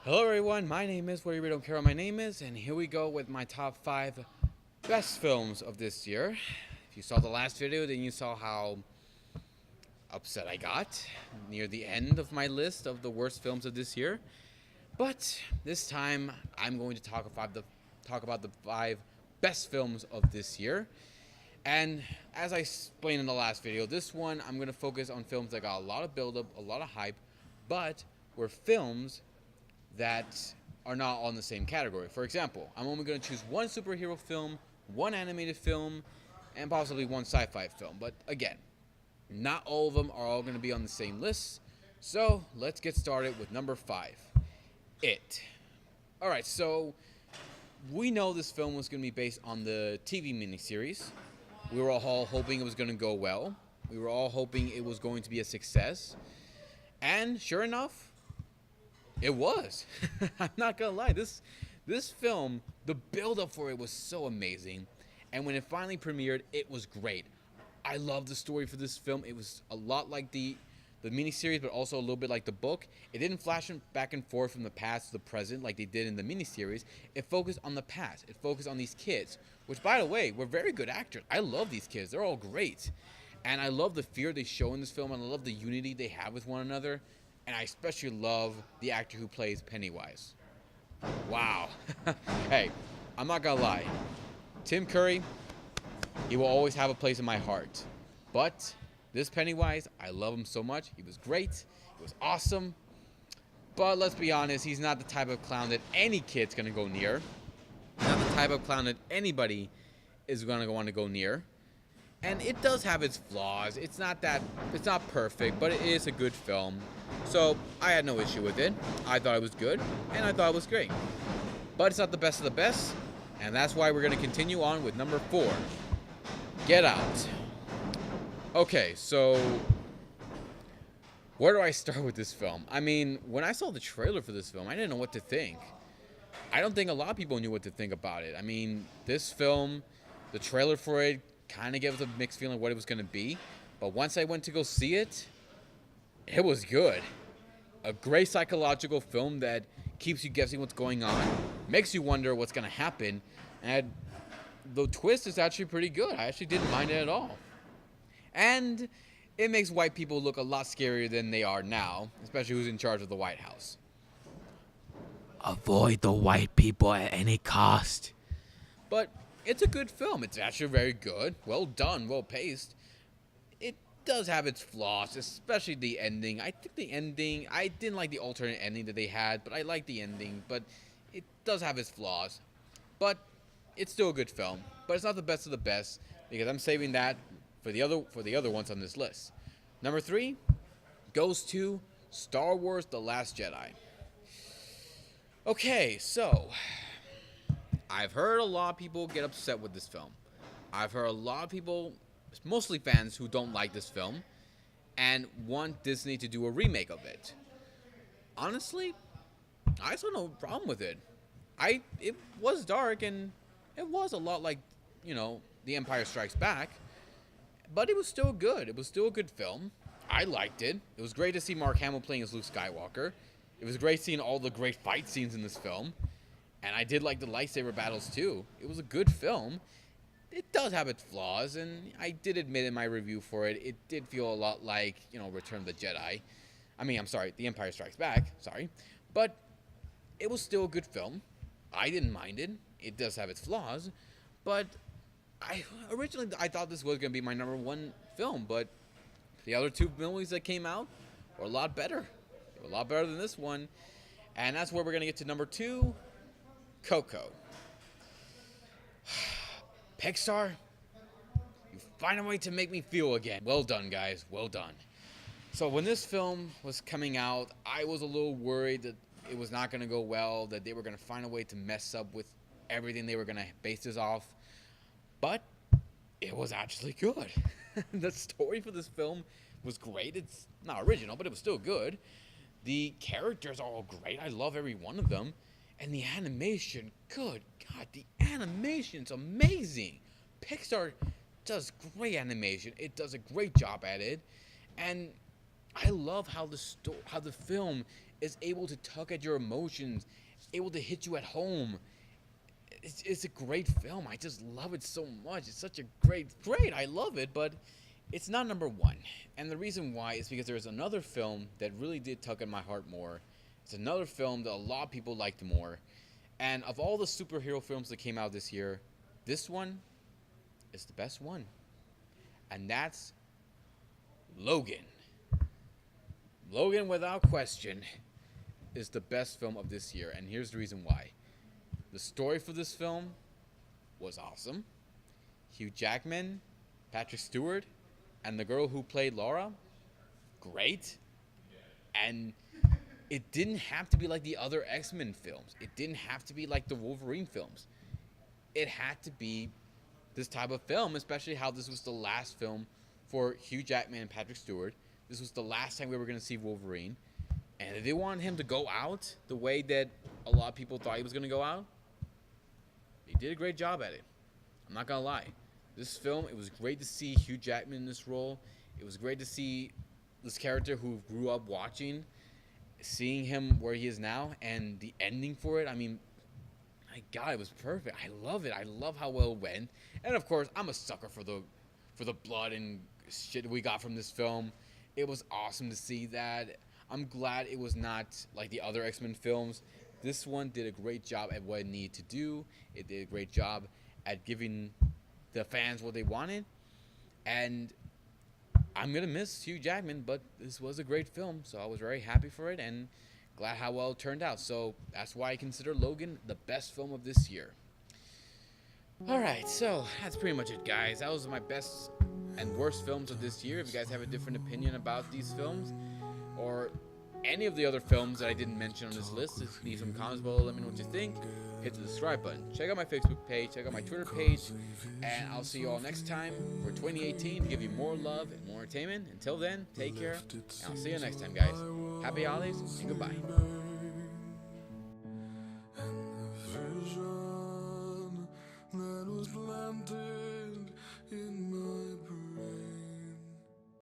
Hello everyone, my name is Whatever You Don't Care What My Name Is, and here we go with my top 5 best films of this year. If you saw the last video, then you saw how upset I got near the end of my list of the worst films of this year. But this time, I'm going to talk about the 5 best films of this year. And as I explained in the last video, this one I'm going to focus on films that got a lot of build-up, a lot of hype, but were films that are not all in the same category. For example, I'm only going to choose one superhero film, one animated film, and possibly one sci-fi film. But again, not all of them are all going to be on the same list. So let's get started with number 5, It. Alright, so we know this film was going to be based on the TV miniseries. We were all hoping it was going to go well. We were all hoping it was going to be a success. And sure enough, it was. I'm not gonna lie. This film, the build-up for it was so amazing, and when it finally premiered, it was great. I love the story for this film. It was a lot like the miniseries, but also a little bit like the book. It didn't flash back and forth from the past to the present like they did in the miniseries. It focused on the past. It focused on these kids, which, by the way, were very good actors. I love these kids. They're all great, and I love the fear they show in this film, and I love the unity they have with one another. And I especially love the actor who plays Pennywise. Wow. Hey, I'm not gonna lie. Tim Curry, he will always have a place in my heart. But this Pennywise, I love him so much. He was great. He was awesome. But let's be honest, he's not the type of clown that any kid's gonna go near. Not the type of clown that anybody is gonna want to go near. And it does have its flaws. It's not perfect, but it is a good film. So I had no issue with it. I thought it was good, and I thought it was great. But it's not the best of the best, and that's why we're going to continue on with number 4, Get Out. Okay, so where do I start with this film? I mean, when I saw the trailer for this film, I didn't know what to think. I don't think a lot of people knew what to think about it. I mean, this film, the trailer for it, kind of gave us a mixed feeling of what it was going to be. But once I went to go see it, it was good. A great psychological film that keeps you guessing what's going on, makes you wonder what's going to happen, and the twist is actually pretty good. I actually didn't mind it at all. And it makes white people look a lot scarier than they are now, especially who's in charge of the White House. Avoid the white people at any cost. But it's a good film. It's actually very good. Well done, well paced. It does have its flaws, especially the ending. I didn't like the alternate ending that they had, but I like the ending. But it does have its flaws. But it's still a good film. But it's not the best of the best, because I'm saving that for the other ones on this list. Number 3 goes to Star Wars: The Last Jedi. Okay, so I've heard a lot of people get upset with this film. I've heard a lot of people, mostly fans, who don't like this film and want Disney to do a remake of it. Honestly, I saw no problem with it. It was dark and it was a lot like, The Empire Strikes Back, but it was still good. It was still a good film. I liked it. It was great to see Mark Hamill playing as Luke Skywalker. It was great seeing all the great fight scenes in this film. And I did like the lightsaber battles too. It was a good film. It does have its flaws, and I did admit in my review for it, it did feel a lot like, Return of the Jedi. I'm sorry, The Empire Strikes Back, sorry. But it was still a good film. I didn't mind it. It does have its flaws. But originally I thought this was going to be my number 1 film, but the other 2 movies that came out were a lot better. They were a lot better than this one. And that's where we're going to get to number 2, Coco. Pixar, you find a way to make me feel again. Well done, guys. Well done. So when this film was coming out, I was a little worried that it was not going to go well, that they were going to find a way to mess up with everything they were going to base this off. But it was actually good. The story for this film was great. It's not original, but it was still good. The characters are all great. I love every one of them. And the animation, good God, the animation's amazing. Pixar does great animation. It does a great job at it. And I love how the film is able to tug at your emotions, able to hit you at home. It's a great film. I just love it so much. It's such a great. I love it, but it's not number one. And the reason why is because there's another film that really did tug at my heart more. It's another film that a lot of people liked more. And of all the superhero films that came out this year, this one is the best one. And that's Logan. Logan, without question, is the best film of this year. And here's the reason why. The story for this film was awesome. Hugh Jackman, Patrick Stewart, and the girl who played Laura, great. And it didn't have to be like the other X-Men films. It didn't have to be like the Wolverine films. It had to be this type of film, especially how this was the last film for Hugh Jackman and Patrick Stewart. This was the last time we were going to see Wolverine. And if they wanted him to go out the way that a lot of people thought he was going to go out, he did a great job at it. I'm not going to lie. This film, it was great to see Hugh Jackman in this role. It was great to see this character who grew up watching, seeing him where he is now, and the ending for it. I mean, my God, it was perfect. I love it. I love how well it went. And of course, I'm a sucker for the blood and shit we got from this film. It was awesome to see that. I'm glad it was not like the other X-Men films. This one did a great job at what it needed to do. It did a great job at giving the fans what they wanted. And I'm going to miss Hugh Jackman, but this was a great film, so I was very happy for it and glad how well it turned out. So that's why I consider Logan the best film of this year. Alright, so that's pretty much it, guys. That was my best and worst films of this year. If you guys have a different opinion about these films or any of the other films that I didn't mention on this list, just leave some comments below. Let me know what you think. Hit the subscribe button. Check out my Facebook page. Check out my Twitter page. And I'll see you all next time for 2018 to give you more love and more entertainment. Until then, take care. And I'll see you next time, guys. Happy holidays and goodbye.